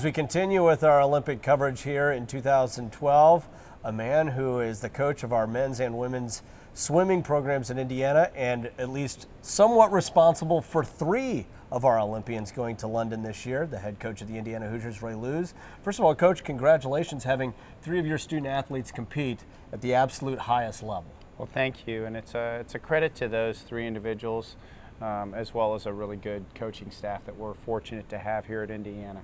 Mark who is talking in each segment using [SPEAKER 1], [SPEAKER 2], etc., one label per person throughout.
[SPEAKER 1] As we continue with our Olympic coverage here in 2012, a man who is the coach of our men's and women's swimming programs in Indiana and at least somewhat responsible for 3 of our Olympians going to London this year, the head coach of the Indiana Hoosiers, Ray Looze. First of all, Coach, congratulations having 3 of your student athletes compete at the absolute highest level.
[SPEAKER 2] Well, thank you, and it's a credit to those 3 individuals as well as a really good coaching staff that we're fortunate to have here at Indiana.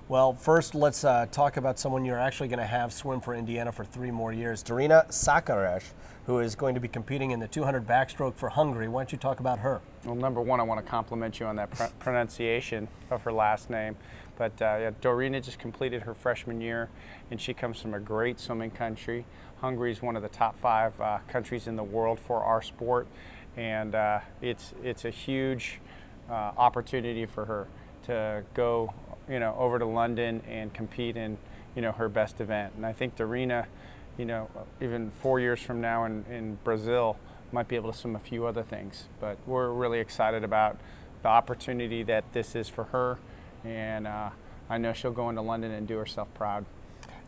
[SPEAKER 1] Well, first let's talk about someone you're actually going to have swim for Indiana for 3 more years, Darina Sakaresh, who is going to be competing in the 200 backstroke for Hungary. Why don't you talk about her?
[SPEAKER 2] Well, number one, I want to compliment you on that pronunciation of her last name. But yeah, Darina just completed her freshman year, and she comes from a great swimming country. Hungary is one of the top 5 countries in the world for our sport, and it's a huge opportunity for her to go over to London and compete in her best event. And I think Darina, even 4 years from now in Brazil, might be able to swim a few other things. But we're really excited about the opportunity that this is for her, and I know she'll go into London and do herself proud.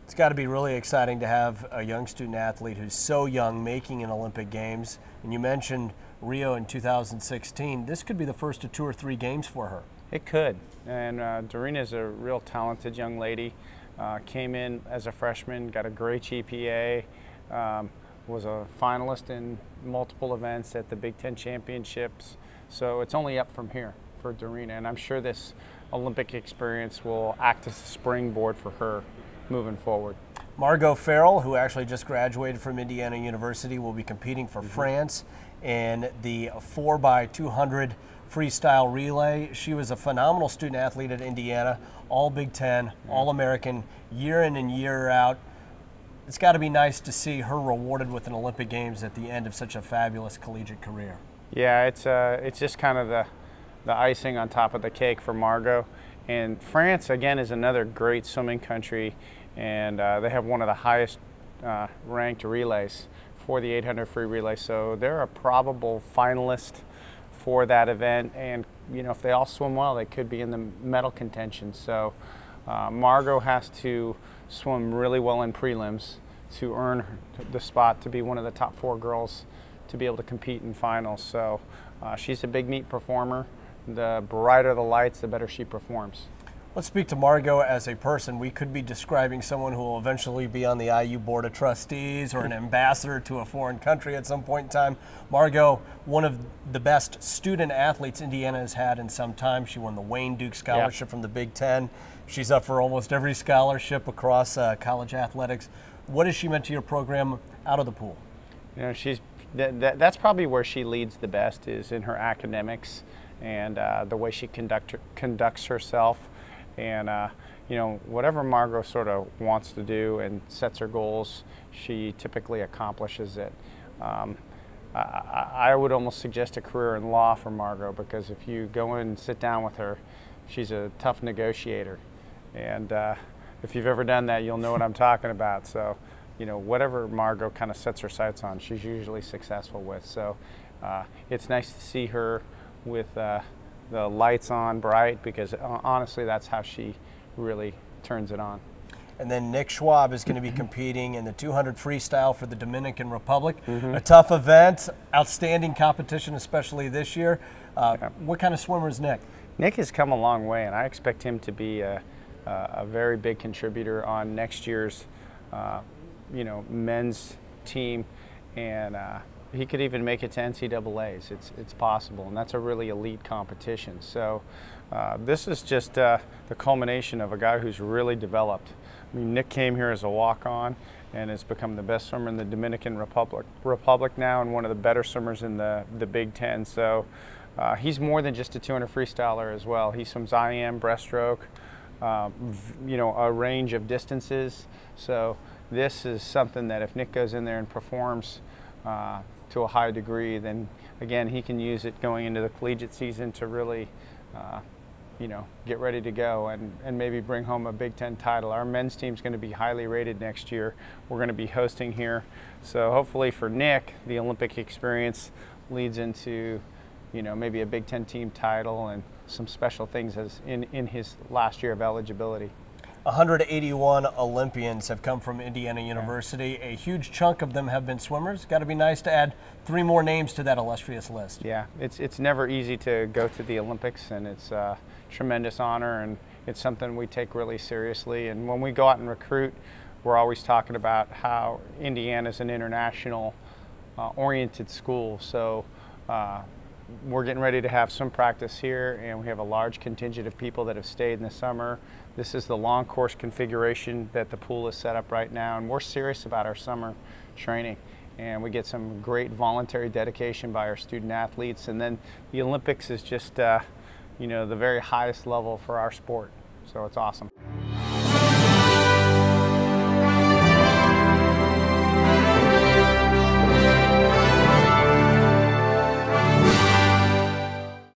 [SPEAKER 1] It's got to be really exciting to have a young student athlete who's so young making an Olympic Games. And you mentioned Rio in 2016. This could be the first of 2 or 3 games for her.
[SPEAKER 2] It could, and Darina is a real talented young lady. Came in as a freshman, got a great GPA, was a finalist in multiple events at the Big Ten Championships. So it's only up from here for Darina, and I'm sure this Olympic experience will act as a springboard for her moving forward.
[SPEAKER 1] Margot Farrell, who actually just graduated from Indiana University, will be competing for France in the 4x200 freestyle relay. She was a phenomenal student athlete at Indiana, all Big Ten, all American, year in and year out. It's got to be nice to see her rewarded with an Olympic Games at the end of such a fabulous collegiate career.
[SPEAKER 2] Yeah, it's just kind of the icing on top of the cake for Margot. And France, again, is another great swimming country, and they have one of the highest ranked relays for the 800 free relay. So they're a probable finalist for that event, and if they all swim well, they could be in the medal contention. So Margot has to swim really well in prelims to earn the spot to be one of the top 4 girls to be able to compete in finals. So she's a big meet performer. The brighter the lights, the better she performs.
[SPEAKER 1] Let's speak to Margot as a person. We could be describing someone who will eventually be on the IU Board of Trustees or an ambassador to a foreign country at some point in time. Margot, one of the best student athletes Indiana has had in some time. She won the Wayne Duke Scholarship from the Big Ten. She's up for almost every scholarship across college athletics. What has she meant to your program out of the pool?
[SPEAKER 2] That's probably where she leads the best, is in her academics and the way she conducts herself. And whatever Margot sort of wants to do and sets her goals, she typically accomplishes it. I would almost suggest a career in law for Margot, because if you go in and sit down with her, she's a tough negotiator. And if you've ever done that, you'll know what I'm talking about. So, whatever Margot kind of sets her sights on, she's usually successful with. So it's nice to see her with the lights on bright, because honestly, that's how she really turns it on.
[SPEAKER 1] And then Nick Schwab is going to be competing in the 200 freestyle for the Dominican Republic. A tough event, outstanding competition, especially this year. What kind of swimmer is Nick?
[SPEAKER 2] Nick has come a long way, and I expect him to be a very big contributor on next year's men's team, and he could even make it to NCAAs. It's possible, and that's a really elite competition. So this is just the culmination of a guy who's really developed. I mean, Nick came here as a walk-on and has become the best swimmer in the Dominican Republic now, and one of the better swimmers in the Big Ten. So he's more than just a 200 freestyler as well. He swims IM, breaststroke, a range of distances. So this is something that if Nick goes in there and performs to a high degree, then again, he can use it going into the collegiate season to really get ready to go and maybe bring home a Big Ten title. Our men's team's going to be highly rated next year. We're going to be hosting here. So hopefully for Nick, the Olympic experience leads into maybe a Big Ten team title and some special things as in his last year of eligibility.
[SPEAKER 1] 181 Olympians have come from Indiana University. A huge chunk of them have been swimmers. Got to be nice to add 3 more names to that illustrious list.
[SPEAKER 2] Yeah, it's never easy to go to the Olympics, and it's a tremendous honor, and it's something we take really seriously. And when we go out and recruit, we're always talking about how Indiana is an international oriented school. So we're getting ready to have some practice here, and we have a large contingent of people that have stayed in the summer. This is the long course configuration that the pool is set up right now, and we're serious about our summer training. And we get some great voluntary dedication by our student athletes, and then the Olympics is just you know, the very highest level for our sport. So it's awesome.